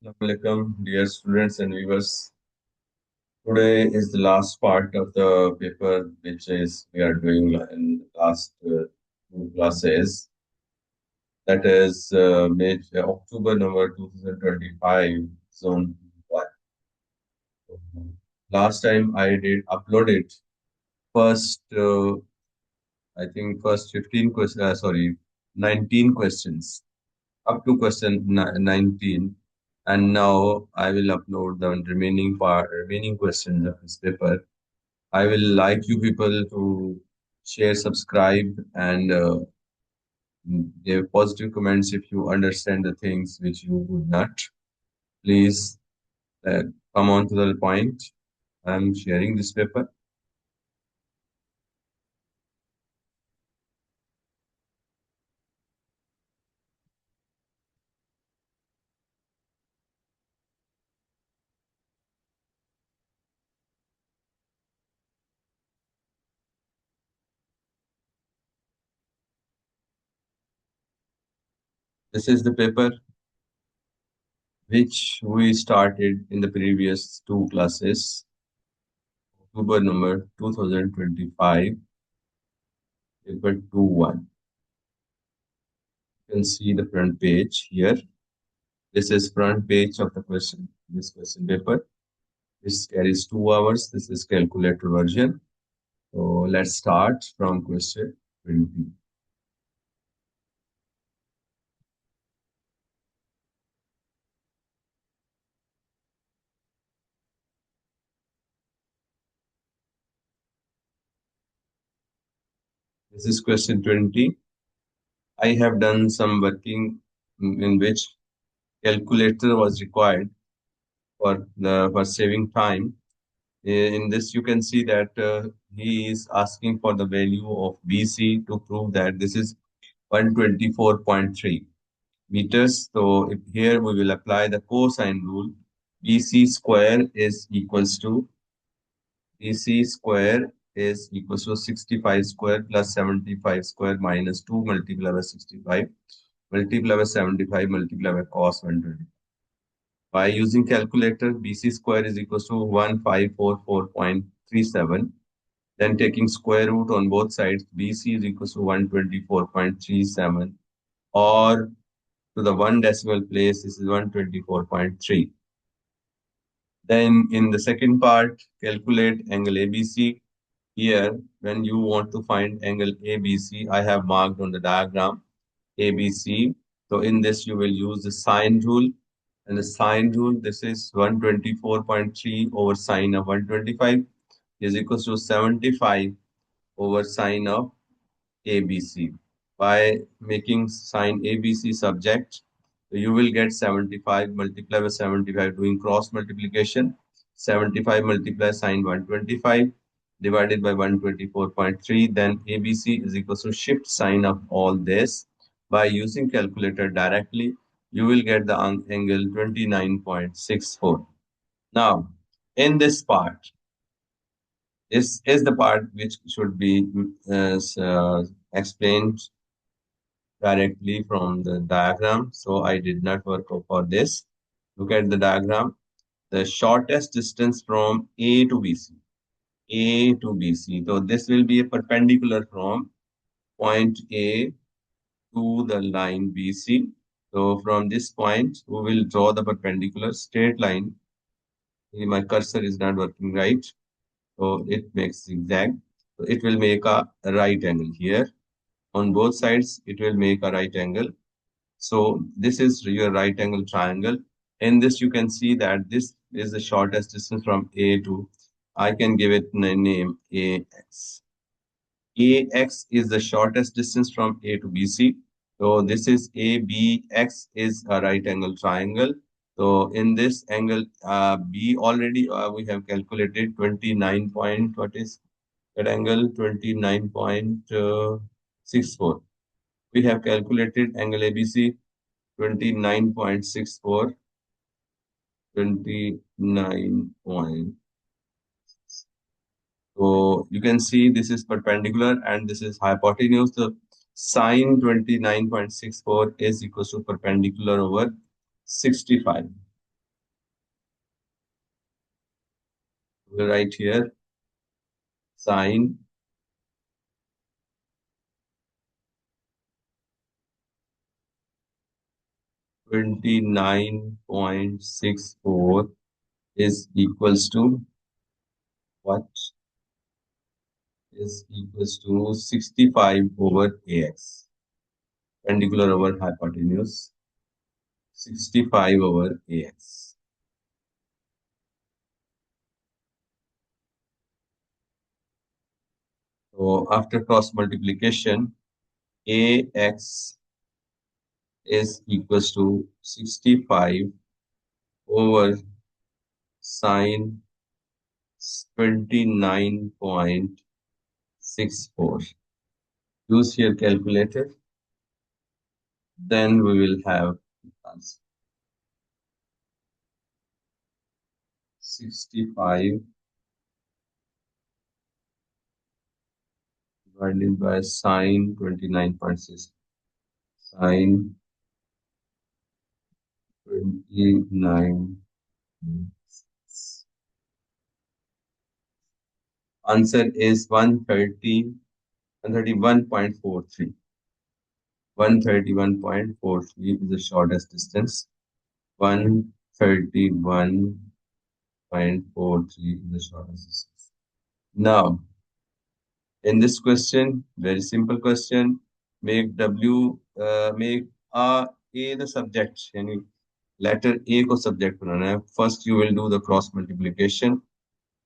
Assalamualaikum, dear students and viewers. Today is the last part of the paper, which is we are doing in the last two classes. That is October number 2025, Zone 1. Last time I did upload it. First, I think first 15 questions, 19 questions, up to question 19. And now I will upload the remaining questions of this paper. I will like you people to share, subscribe, and give positive comments if you understand the things which you would not. Please uh, come on to the point. I'm sharing this paper. This is the paper which we started in the previous two classes, October number 2025, paper 2-1. You can see the front page here. This is front page of the question, this question paper. This carries 2 hours. This is calculator version. So let's start from question 20. This is question 20. I have done some working in which calculator was required for saving time. In this, you can see that he is asking for the value of BC to prove that this is 124.3 meters. So if here we will apply the cosine rule. BC square is equals to BC square is equals to 65 square plus 75 square minus 2 multiplied by 65 multiplied by 75 multiplied by cos 120. By using calculator, BC square is equals to 1544.37. Then taking square root on both sides, BC is equals to 124.37, or to the one decimal place, this is 124.3. Then in the second part, calculate angle ABC. Here, when you want to find angle ABC, I have marked on the diagram ABC. So in this, you will use the sine rule. And the sine rule, this is 124.3 over sine of 125 is equals to 75 over sine of ABC. By making sine ABC subject, you will get 75 multiplied by 75 doing cross multiplication. 75 multiplied sine 125 divided by 124.3. Then ABC is equal to shift sine of all this. By using calculator directly, you will get the angle 29.64. Now, in this part, this is the part which should be explained directly from the diagram. So I did not work for this. Look at the diagram. The shortest distance from A to BC. A to BC. So this will be a perpendicular from point A to the line BC. So from this point, we will draw the perpendicular straight line. My cursor is not working right. So it makes zigzag. So it will make a right angle here. On both sides, it will make a right angle. So this is your right angle triangle. In this, you can see that this is the shortest distance from A to, I can give it a name AX. AX is the shortest distance from A to BC. So this is ABX is a right angle triangle. So in this angle B already we have calculated 29 point, what is that angle? 29.64. We have calculated angle ABC 29.64, 29 point. So you can see this is perpendicular and this is hypotenuse. The sine 29.64 is equal to perpendicular over 65. We'll write here sine 29.64 is equals to what? Is equals to 65 over AX. Perpendicular over hypotenuse. 65 over AX. So after cross multiplication, AX is equals to 65 over sine 29.64. Use your calculator, then we will have answer. 65 divided by sine 29.6. Sine 29. Answer is 131.43. 131.43 is the shortest distance. 131.43 is the shortest distance. Now, in this question, very simple question, make A the subject, यानी letter A को subject बनाना है. First, you will do the cross multiplication.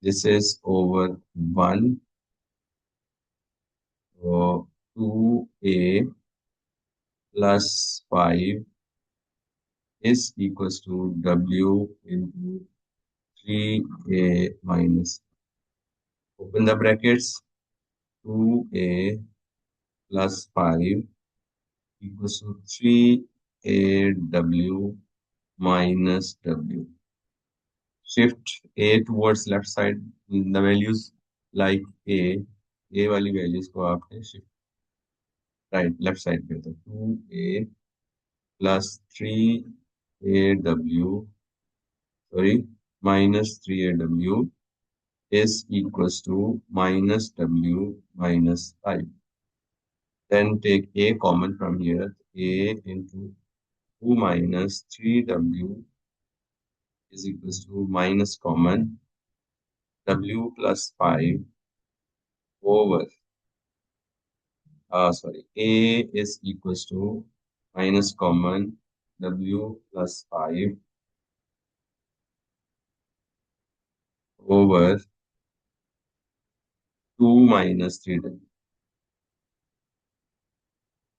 This is over 1, so 2A plus 5 is equals to W into 3A minus. Open the brackets. 2A plus 5 equals to 3AW minus W. Shift A towards left side. The values like A वाली values को आपने shift right left side पे तो 2A plus 3AW sorry minus 3AW is equals to minus W minus 5. Then take A common from here. A into 2 minus 3W is equals to minus common W plus 5 over, sorry, A is equals to minus common W plus 5 over 2 minus 3W.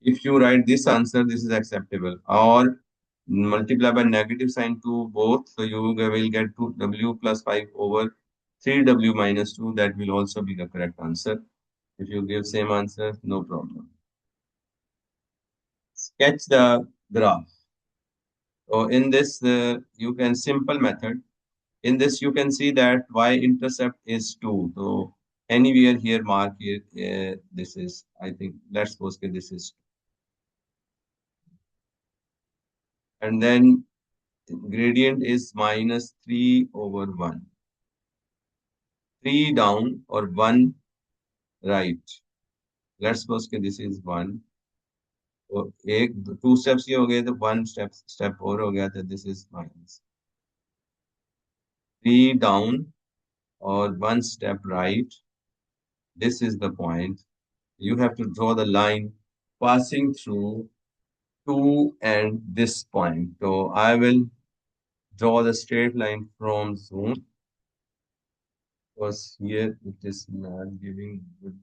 If you write this answer, this is acceptable. Or multiply by negative sign to both, so you will get 2W plus 5 over 3W minus 2. That will also be the correct answer. If you give same answer, no problem. Sketch the graph. So in this, you can simple method. In this, you can see that y-intercept is 2. So anywhere here, mark here, this is, I think, let's suppose that this is. And then gradient is minus 3 over 1. 3 down or 1 right. Let's suppose that this is 1. तो एक 2 steps ये हो गए तो 1 step और हो गया तो this is minus 3 down or 1 step right. This is the point. You have to draw the line passing through 2 and this point. So I will draw the straight line from zone because here it is not giving good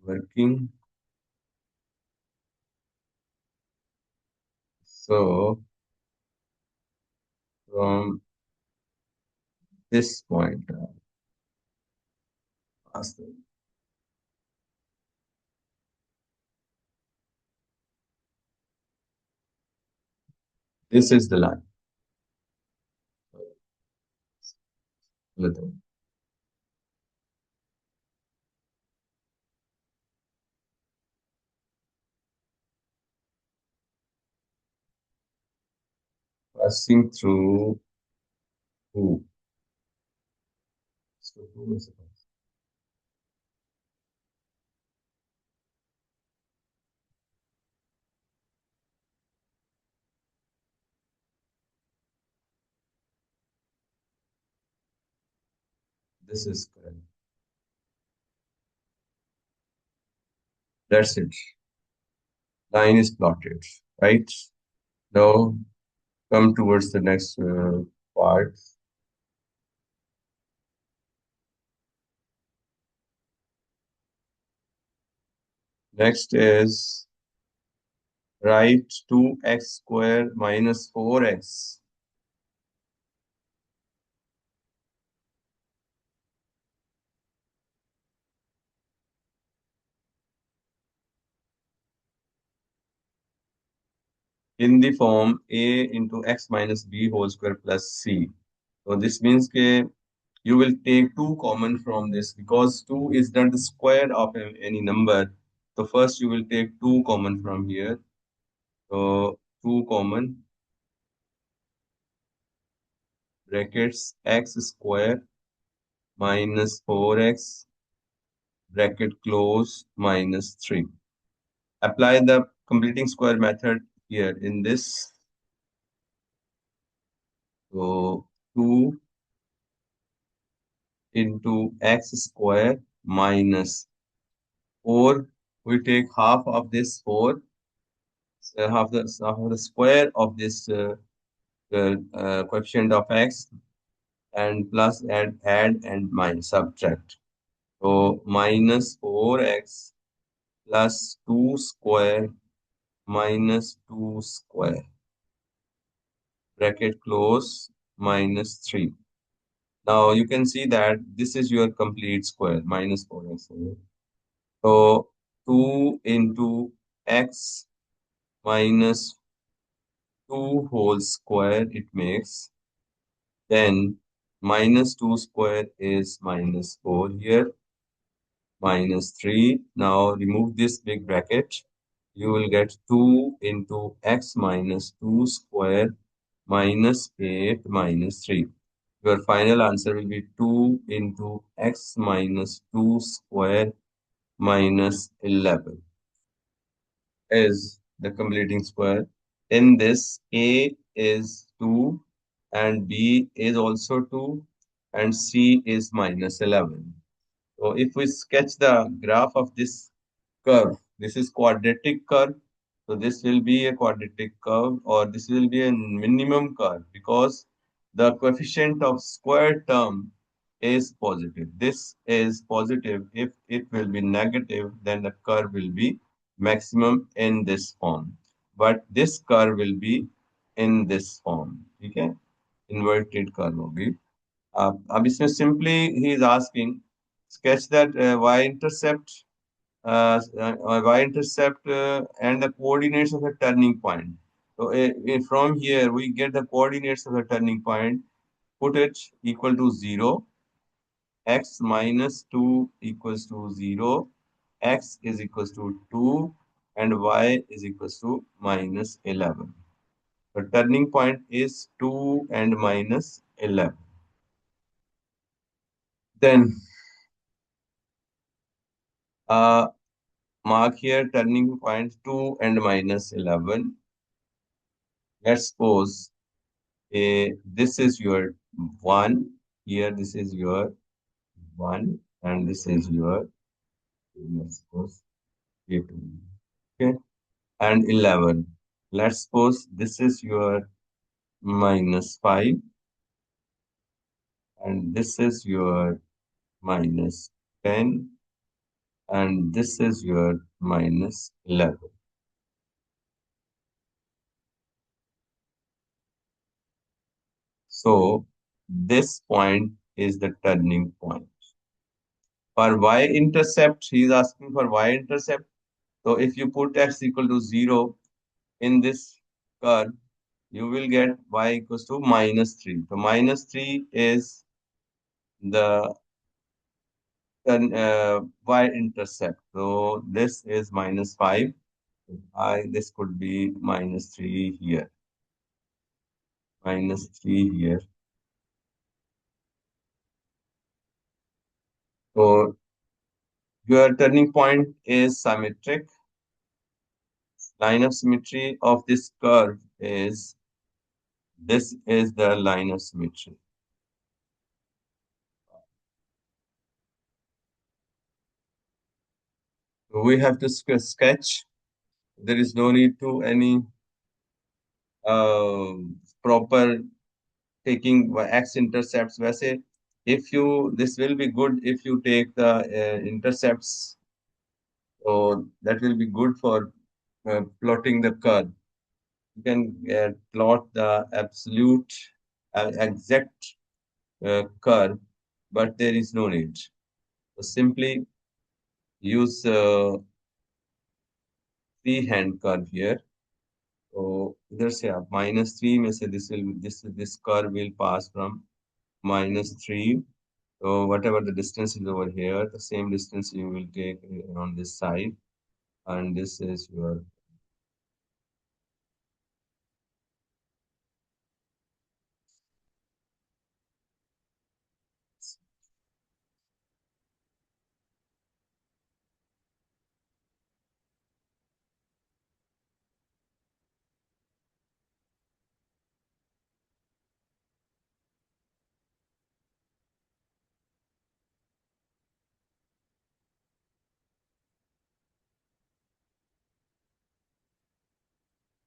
working. So from this point, this is the line. Passing through 2. So 2 is this is correct. That's it. Line is plotted, right? Now come towards the next part. Next is write 2x square minus 4x in the form a into x minus b whole square plus c. So this means that you will take 2 common from this because 2 is not the square of any number. So first you will take 2 common from here. So 2 common brackets x square minus 4x bracket close minus 3. Apply the completing square method here in this. So 2 into x square minus 4. We take half of this 4, half of the square of this coefficient of x and plus add and minus subtract. So minus 4x plus 2 square minus 2 square bracket close minus 3. Now you can see that this is your complete square minus 4x. So 2 into x minus 2 whole square it makes. Then minus 2 square is minus 4 here, minus 3. Now remove this big bracket. You will get 2 into x minus 2 square minus 8 minus 3. Your final answer will be 2 into x minus 2 square minus 11 is the completing square. In this, A is 2 and B is also 2 and C is minus 11. So if we sketch the graph of this curve, this is quadratic curve. So this will be a quadratic curve or this will be a minimum curve because the coefficient of square term is positive. This is positive. If it will be negative, then the curve will be maximum in this form. But this curve will be in this form. Okay? Inverted curve होगी. अब इसमें simply he is asking sketch that y-intercept and the coordinates of the turning point. So from here we get the coordinates of the turning point. Put it equal to 0, x minus 2 equals to 0, x is equals to 2, and y is equals to minus 11. The turning point is 2 and minus 11. Then uh, mark here turning point 2 and minus 11. Let's suppose this is your 1, here this is your 1, and this is your, let's suppose, 2. Okay, and 11. Let's suppose this is your minus 5, and this is your minus 10, and this is your minus 11. So this point is the turning point. For y-intercept, he is asking for y-intercept. So if you put x equal to 0 in this curve, you will get y equals to minus 3. So minus 3 is the y-intercept. So this is minus 5. This could be minus 3 here. Minus 3 here. So your turning point is symmetric. Line of symmetry of this curve is this is the line of symmetry. So we have to sketch. There is no need to any uh, proper taking x intercepts. वैसे if you this will be good if you take the intercepts, so that will be good for plotting the curve. You can plot the absolute exact curve, but there is no need. So simply use freehand curve here. So इधर से आप -3 में से this curve will pass from -3. So whatever the distance is over here, the same distance you will take on this side, and this is your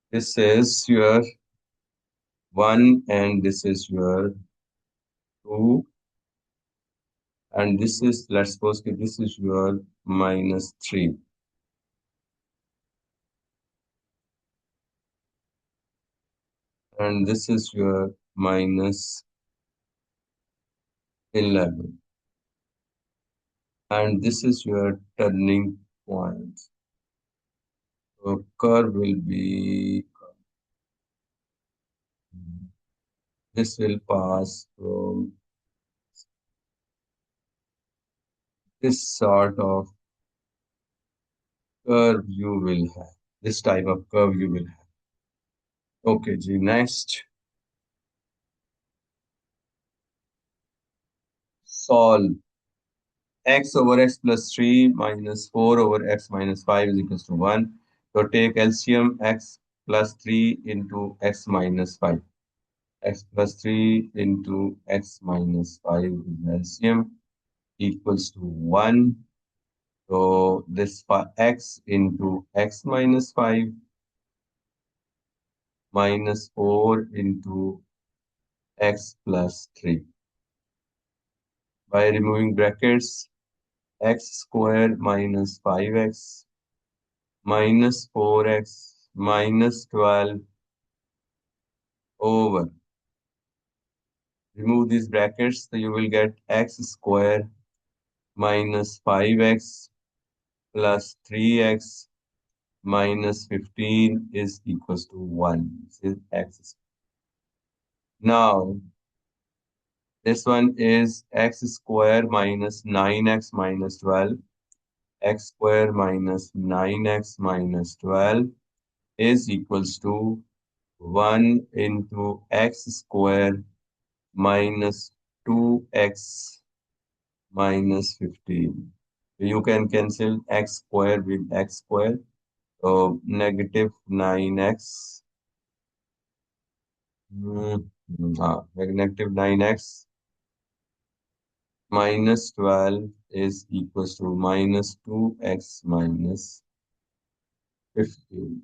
this is your 1 and this is your 2, and this is, let's suppose that this is your -3, and this is your -11, and this is your turning point. So curve will be, this will pass from this sort of curve you will have. This type of curve you will have. Okay, G, next. Solve x over x plus 3 minus 4 over x minus 5 is equals to 1. So take LCM x plus 3 into x minus 5. X plus 3 into x minus 5 is LCM equals to 1. So this for x into x minus 5 minus 4 into x plus 3. By removing brackets, x square minus 5x minus 4x minus 12 over. Remove these brackets, so you will get x square minus 5x plus 3x minus 15 is equals to 1. This is x. Now, this one is x square minus 9x minus 12. X square minus 9x minus 12 is equals to 1 into x square minus 2x minus 15. You can cancel x square with x square. So negative 9x, negative 9x minus 12 is equals to minus 2x minus 15.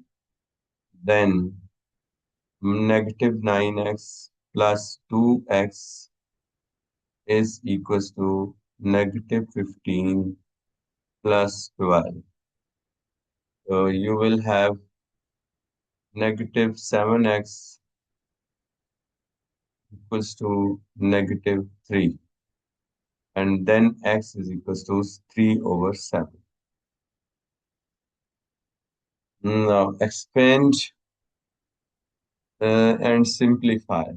Then negative 9x plus 2x is equals to negative 15 plus 12. So you will have negative 7x equals to negative 3. And then x is equals to 3 over 7. Now expand and simplify.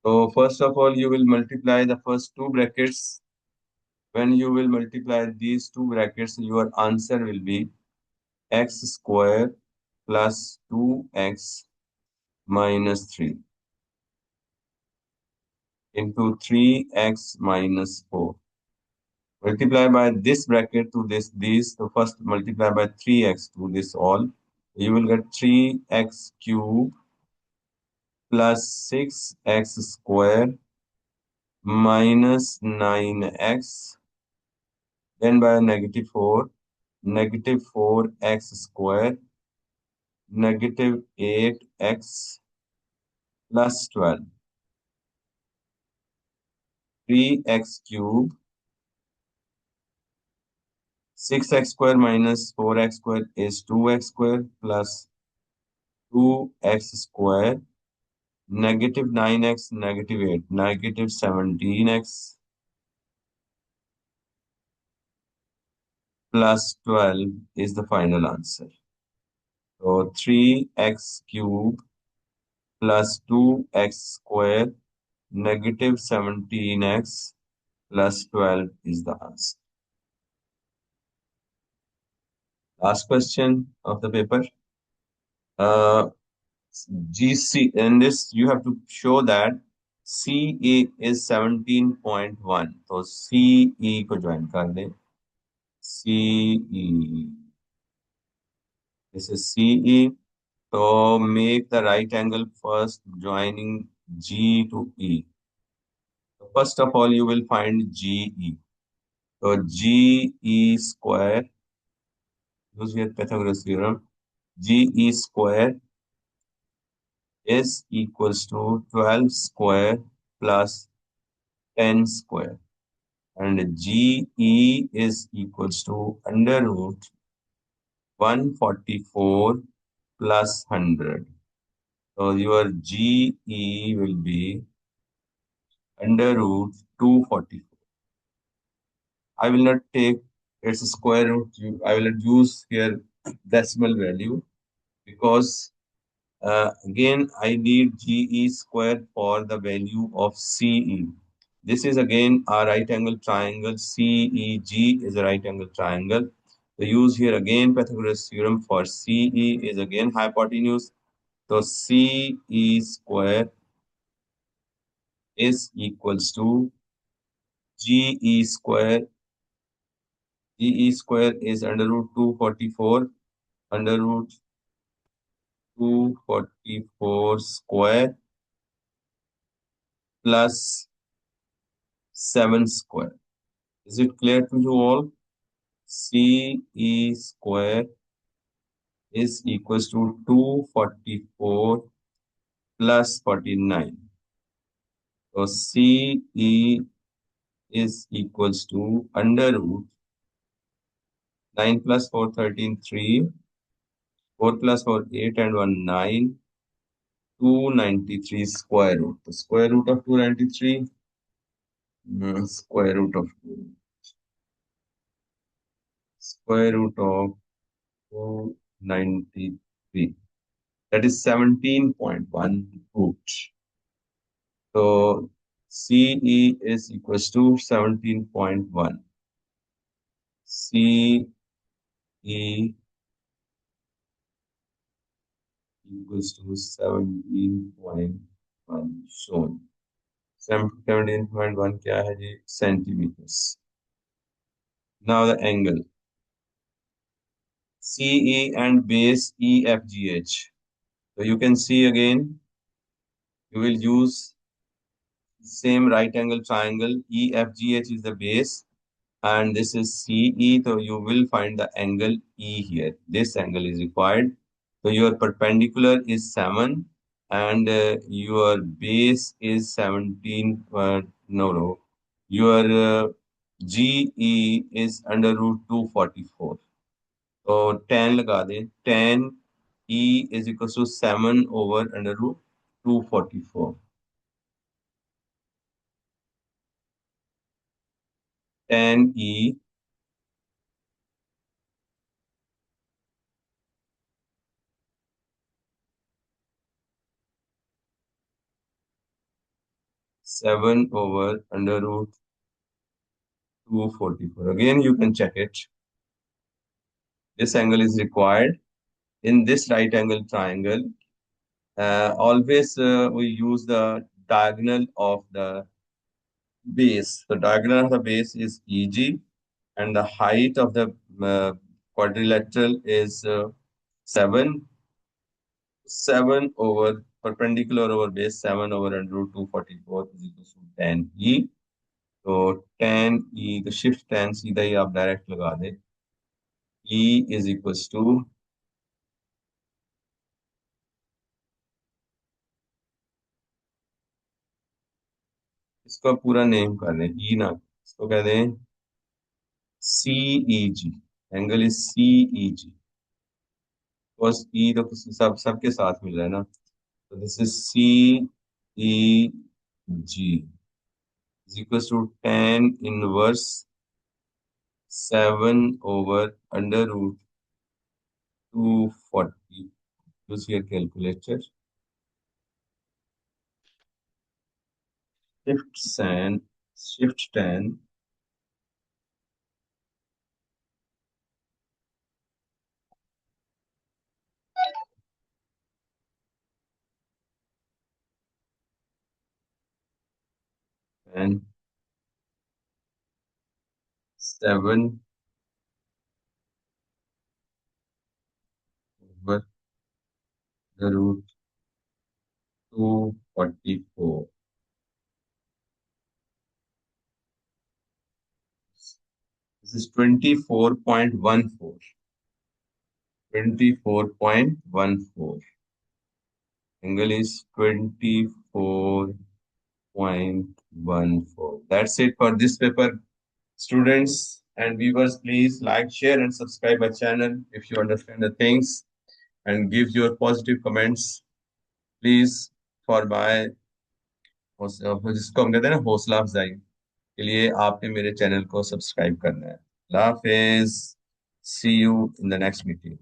So first of all, you will multiply the first two brackets. When you will multiply these two brackets, your answer will be x square plus 2x minus 3 into 3x minus 4. Multiply by this bracket to this. So first multiply by 3x to this all. You will get 3x cube plus 6x square minus 9x. Then by negative 4, negative 4x square, negative 8x plus 12. 3x cube, 6x square minus 4x square is 2x square plus 2x square, negative 9x, negative 8, negative 17x plus 12 is the final answer. So 3x cube plus 2x square negative 17x plus 12 is the answer. Last question of the paper. Uh, GC, in this you have to show that CA is 17.1. So CE को join कर दें. CE. This is CE. So make the right angle first joining G to E. So first of all, you will find GE. So GE square, use here Pythagoras theorem. GE square is equals to 12 square plus 10 square. And GE is equals to under root 144 plus 100. So your GE will be under root 244. I will not take its square root. I will not use here decimal value because again I need GE square for the value of CE. This is again a right angle triangle. CEG is a right angle triangle. So use here again Pythagoras theorem for CE is again hypotenuse. So CE square is equals to GE square. GE square is under root 244 under root 244 square plus 7 square. Is it clear to you all? CE square is equals to 244 plus 49. So CE is equals to under root 9 plus 4, 13, 3, 4 plus 4, 8 and 1, 9, 293 square root. The square root of 293, square root of 2, square root of 293. That is 17.1 root. So CE is equals to 17.1. CE equals to 17.1 shown. 17.1 क्या है जी? Centimeters. Now the angle. CE and base EFGH. So you can see again, you will use same right angle triangle. EFGH is the base and this is CE. So you will find the angle E here. This angle is required. So your perpendicular is 7 and your base is 17. No. Your GE is under root 244. So 10 लगा दें. 10 E is equals to 7 over under root 244. 10 E 7 over under root 244. Again, you can check it. This angle is required in this right angle triangle. Always we use the diagonal of the base. The diagonal of the base is EG. and the height of the quadrilateral is 7. 7 over perpendicular over base 7 over under root 244 is equal to 10 e. तो 10 e तो shift 10 सीधा ही आप direct लगा दें. E is equals to इसका पूरा name कर दें E ना इसको कह दें CEG. Angle is CEG. बस E तो सबके साथ मिल रहा है ना. तो this is CEG is equals to 10 inverse 7 over under root 240. Use your calculator. Shift 10 and 7 over the root 244. This is 24.14. 24.14. Angle is 24.14. That's it for this paper. Students and viewers, please like, share, and subscribe our channel if you understand the things and give your positive comments. Please for my जिसको हम कहते हैं ना हौसला अफजाई के लिए आपने मेरे चैनल को सब्सक्राइब करना है. अल्लाह हाफिज. See you in the next meeting.